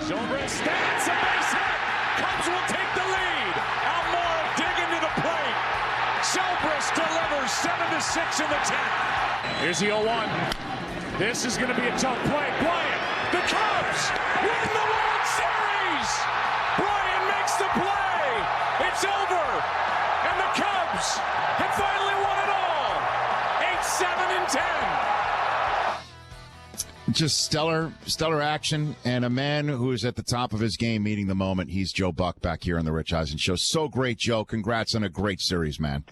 Zobrist stands, a base hit. Cubs will take the lead. Almora digging to the plate. Zobrist delivers 7-6 in the 10th. Here's the 0-1. This is going to be a tough play. Bryant, the Cubs win the World Series. Bryant makes the play. It's over. And the Cubs have finally won it all. 8-7 and 10. Just stellar action, and a man who is at the top of his game meeting the moment. He's Joe Buck back here on the Rich Eisen Show. So great, Joe. Congrats on a great series, man.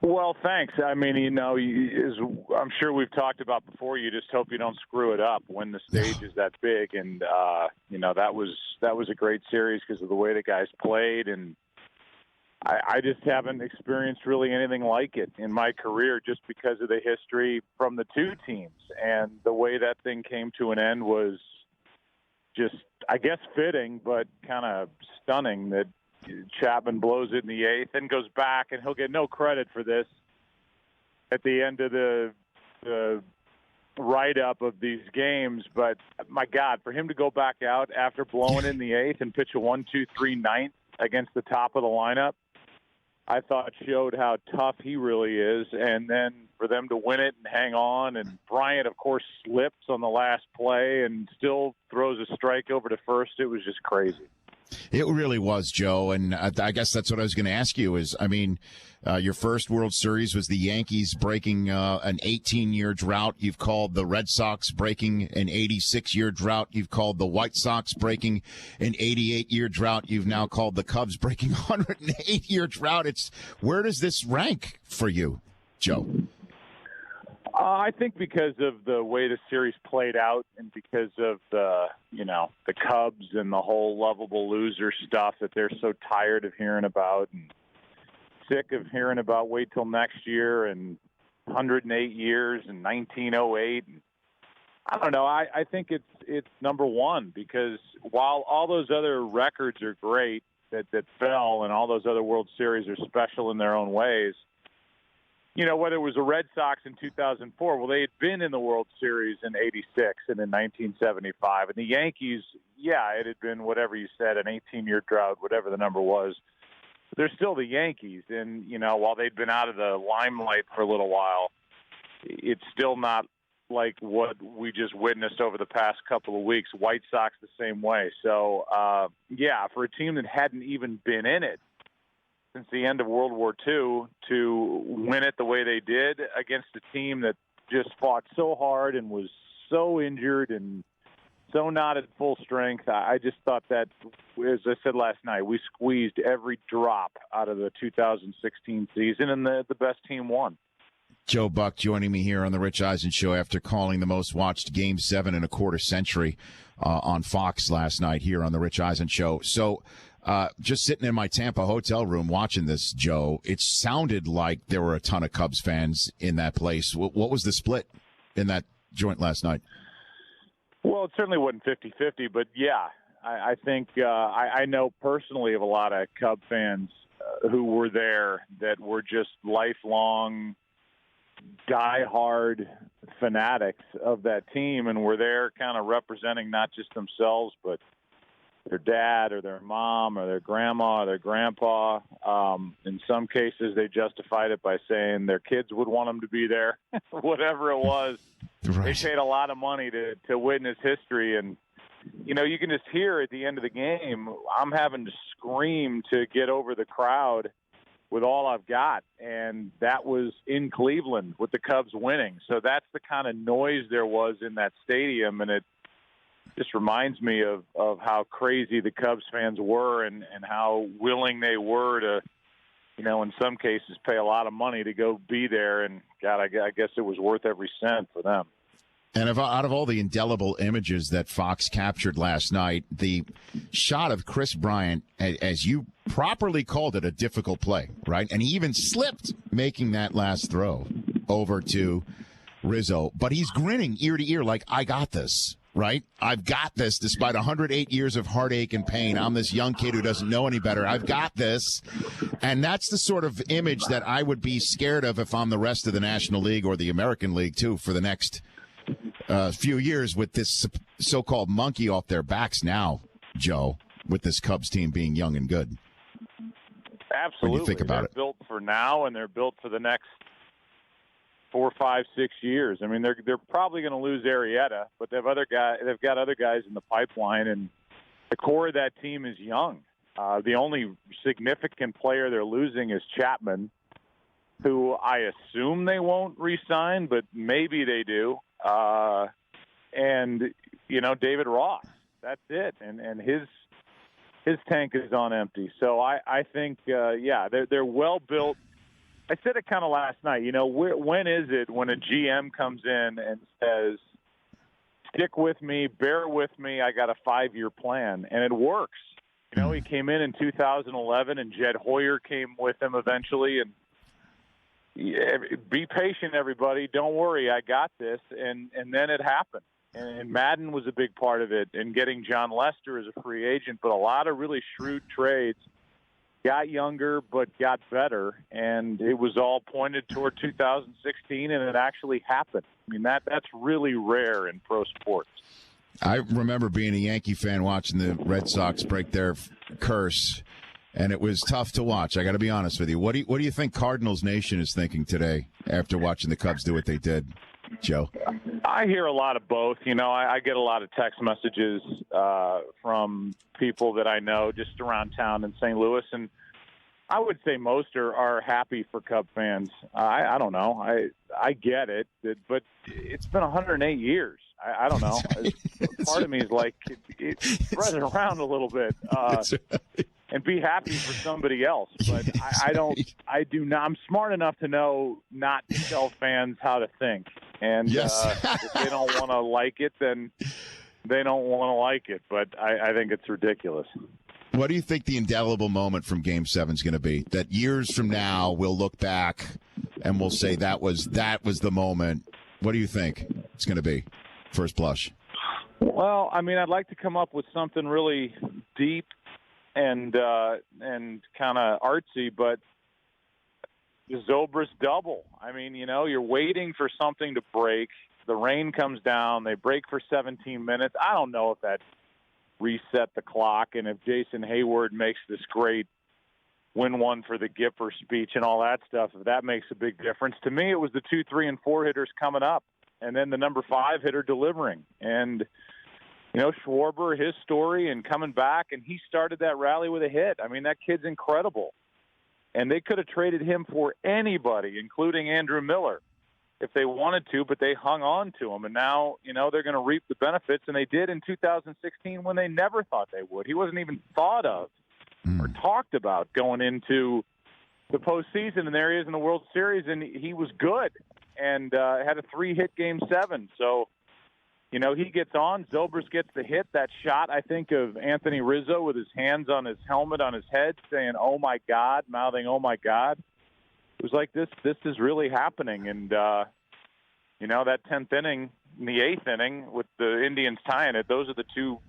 Well, thanks. I mean, as I'm sure we've talked about before, you just hope you don't screw it up when the stage is that big. And, that was a great series because of the way the guys played. And I just haven't experienced really anything like it in my career just because of the history from the two teams. And the way that thing came to an end was just, I guess, fitting, but kind of stunning that Chapman blows it in the 8th and goes back, and he'll get no credit for this at the end of the write-up of these games. But, my God, for him to go back out after blowing in the 8th and pitch a 1-2-3 9th against the top of the lineup, I thought showed how tough he really is. And then for them to win it and hang on, and Bryant, of course, slips on the last play and still throws a strike over to first. It was just crazy. It really was, Joe, and I guess that's what I was going to ask you is, I mean, your first World Series was the Yankees breaking an 18-year drought. You've called the Red Sox breaking an 86-year drought. You've called the White Sox breaking an 88-year drought. You've now called the Cubs breaking a 108-year drought. Where does this rank for you, Joe? I think because of the way the series played out and because of the Cubs and the whole lovable loser stuff that they're so tired of hearing about and sick of hearing about wait till next year and 108 years and 1908. And I don't know. I think it's number one because while all those other records are great that fell and all those other World Series are special in their own ways, whether it was the Red Sox in 2004, well, they had been in the World Series in 86 and in 1975. And the Yankees, it had been whatever you said, an 18-year drought, whatever the number was. But they're still the Yankees. And, while they'd been out of the limelight for a little while, it's still not like what we just witnessed over the past couple of weeks. White Sox the same way. So, for a team that hadn't even been in it since the end of World War II to win it the way they did against a team that just fought so hard and was so injured and so not at full strength. I just thought that, as I said last night, we squeezed every drop out of the 2016 season, and the best team won. Joe Buck joining me here on the Rich Eisen Show after calling the most watched Game 7 in a quarter century on Fox last night here on the Rich Eisen Show. So, just sitting in my Tampa hotel room watching this, Joe, it sounded like there were a ton of Cubs fans in that place. What was the split in that joint last night? Well, it certainly wasn't 50-50, but I think I know personally of a lot of Cub fans who were there that were just lifelong, diehard fanatics of that team and were there kind of representing not just themselves, but their dad or their mom or their grandma or their grandpa. In some cases, they justified it by saying their kids would want them to be there, whatever it was. Right. They paid a lot of money to witness history. And, you can just hear at the end of the game, I'm having to scream to get over the crowd with all I've got. And that was in Cleveland with the Cubs winning. So that's the kind of noise there was in that stadium. And it just reminds me of how crazy the Cubs fans were and how willing they were to, in some cases pay a lot of money to go be there. And, God, I guess it was worth every cent for them. And out of all the indelible images that Fox captured last night, the shot of Chris Bryant, as you properly called it, a difficult play, right? And he even slipped making that last throw over to Rizzo. But he's grinning ear to ear like, I got this. Right? I've got this despite 108 years of heartache and pain. I'm this young kid who doesn't know any better. I've got this. And that's the sort of image that I would be scared of if I'm the rest of the National League or the American League, too, for the next few years with this so-called monkey off their backs now, Joe, with this Cubs team being young and good. Absolutely. When you think about they're built for now, and they're built for the next 4, 5, 6 years. I mean, they're probably going to lose Arrieta, but they've got other guys in the pipeline, and the core of that team is young. The only significant player they're losing is Chapman, who I assume they won't re-sign, but maybe they do. And David Ross. That's it, and his tank is on empty. So I think, they're well built. I said it kind of last night. When is it when a GM comes in and says, "Stick with me, bear with me. I got a 5-year plan," and it works. He came in 2011, and Jed Hoyer came with him eventually. And be patient, everybody. Don't worry, I got this. And then it happened. And Madden was a big part of it, and getting John Lester as a free agent. But a lot of really shrewd trades. Got younger, but got better, and it was all pointed toward 2016, and it actually happened. I mean, that's really rare in pro sports. I remember being a Yankee fan watching the Red Sox break their curse, and it was tough to watch. I got to be honest with you. What do you think Cardinals Nation is thinking today after watching the Cubs do what they did, Joe? I hear a lot of both. I get a lot of text messages from people that I know just around town in St. Louis, and I would say most are happy for Cub fans. I don't know. I get it, but it's been 108 years. I don't know. Part of me is like, spread it around a little bit and be happy for somebody else. But I don't. I do not. I'm smart enough to know not to tell fans how to think. And if they don't want to like it, then they don't want to like it. But I think it's ridiculous. What do you think the indelible moment from Game 7 is going to be? That years from now we'll look back and we'll say that was the moment. What do you think it's going to be? First blush. Well, I mean, I'd like to come up with something really deep and kind of artsy, but the Zobrist double. I mean, you're waiting for something to break. The rain comes down. They break for 17 minutes. I don't know if that reset the clock, and if Jason Hayward makes this great win one for the Gipper speech and all that stuff, if that makes a big difference. To me, it was the 2, 3, and 4 hitters coming up, and then the number 5 hitter delivering. And, Schwarber, his story and coming back, and he started that rally with a hit. I mean, that kid's incredible. And they could have traded him for anybody, including Andrew Miller, if they wanted to, but they hung on to him. And now, they're going to reap the benefits, and they did in 2016 when they never thought they would. He wasn't even thought of or talked about going into the postseason, and there he is in the World Series, and he was good and had a 3-hit Game 7. So, he gets on. Zobrist gets the hit. That shot, I think, of Anthony Rizzo with his hands on his helmet on his head saying, "Oh, my God," mouthing, "Oh, my God." It was like this is really happening. And, that 10th inning, in the 8th inning with the Indians tying it, those are the two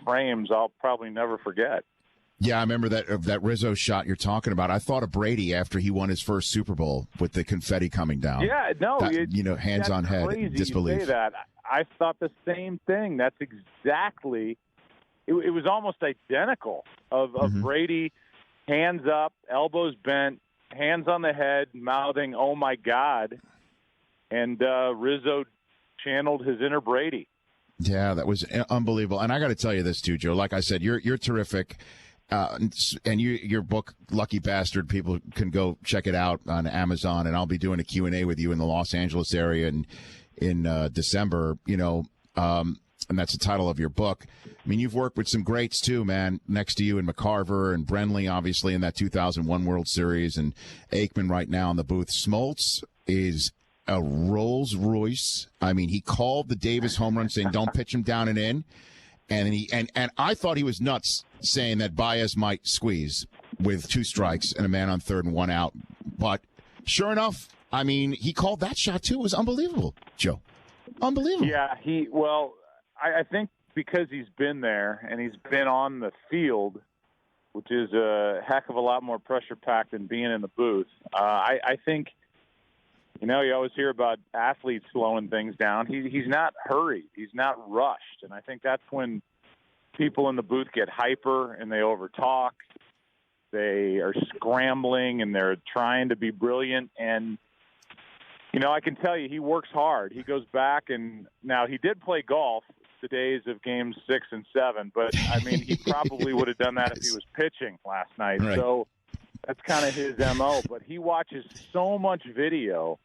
frames I'll probably never forget. Yeah, I remember that Rizzo shot you're talking about. I thought of Brady after he won his first Super Bowl with the confetti coming down. Yeah, no. Hands on head, crazy disbelief. You say that. I thought the same thing. That's exactly – it was almost identical of Brady, hands up, elbows bent, hands on the head, mouthing, "Oh, my God." And Rizzo channeled his inner Brady. Yeah, that was unbelievable. And I got to tell you this, too, Joe. Like I said, you're terrific. And your book, Lucky Bastard, people can go check it out on Amazon. And I'll be doing a Q&A with you in the Los Angeles area in December, and that's the title of your book. I mean, you've worked with some greats, too, man, next to you, and McCarver and Brenly, obviously, in that 2001 World Series, and Aikman right now in the booth. Smoltz is a Rolls Royce. I mean, he called the Davis home run saying, "Don't pitch him down and in." And I thought he was nuts saying that Baez might squeeze with 2 strikes and a man on third and 1 out. But sure enough, I mean, he called that shot, too. It was unbelievable, Joe. Unbelievable. Yeah, I think because he's been there and he's been on the field, which is a heck of a lot more pressure-packed than being in the booth, I think You always hear about athletes slowing things down. He's not hurried. He's not rushed. And I think that's when people in the booth get hyper and they overtalk. They are scrambling and they're trying to be brilliant. And, I can tell you he works hard. He goes back and now he did play golf the days of games 6 and 7, but I mean, he probably would have done that if he was pitching last night. Right. So that's kind of his MO, but he watches so much video,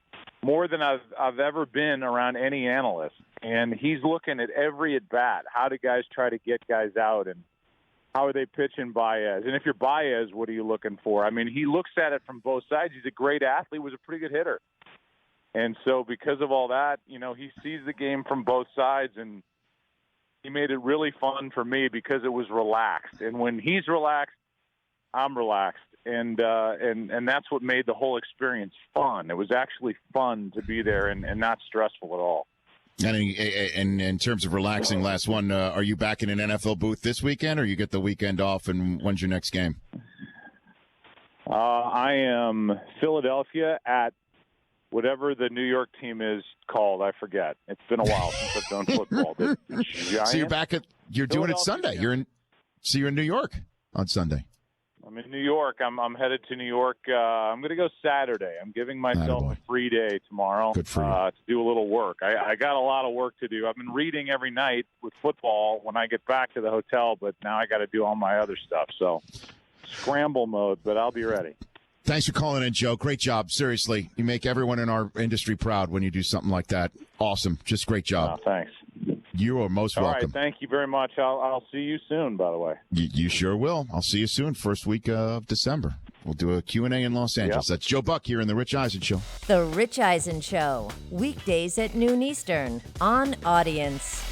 more than I've ever been around any analyst. And he's looking at every at bat. How do guys try to get guys out, and how are they pitching Baez? And if you're Baez, what are you looking for? I mean, he looks at it from both sides. He's a great athlete, was a pretty good hitter. And so because of all that, he sees the game from both sides, and he made it really fun for me because it was relaxed. And when he's relaxed, I'm relaxed. And that's what made the whole experience fun. It was actually fun to be there and not stressful at all. And in terms of relaxing, last one, are you back in an NFL booth this weekend, or you get the weekend off, and when's your next game? I am Philadelphia at whatever the New York team is called. I forget. It's been a while since I've done football. So you're back you're doing it Sunday. You're in New York on Sunday. I'm in New York. I'm headed to New York. I'm going to go Saturday. I'm giving myself a free day tomorrow to do a little work. I got a lot of work to do. I've been reading every night with football when I get back to the hotel, but now I got to do all my other stuff. So scramble mode, but I'll be ready. Thanks for calling in, Joe. Great job. Seriously, you make everyone in our industry proud when you do something like that. Awesome. Just great job. Thanks. You are most welcome. All right, thank you very much. I'll see you soon, by the way. You sure will. I'll see you soon, first week of December. We'll do a Q&A in Los Angeles. Yep. That's Joe Buck here in The Rich Eisen Show. The Rich Eisen Show, weekdays at noon Eastern on Audience.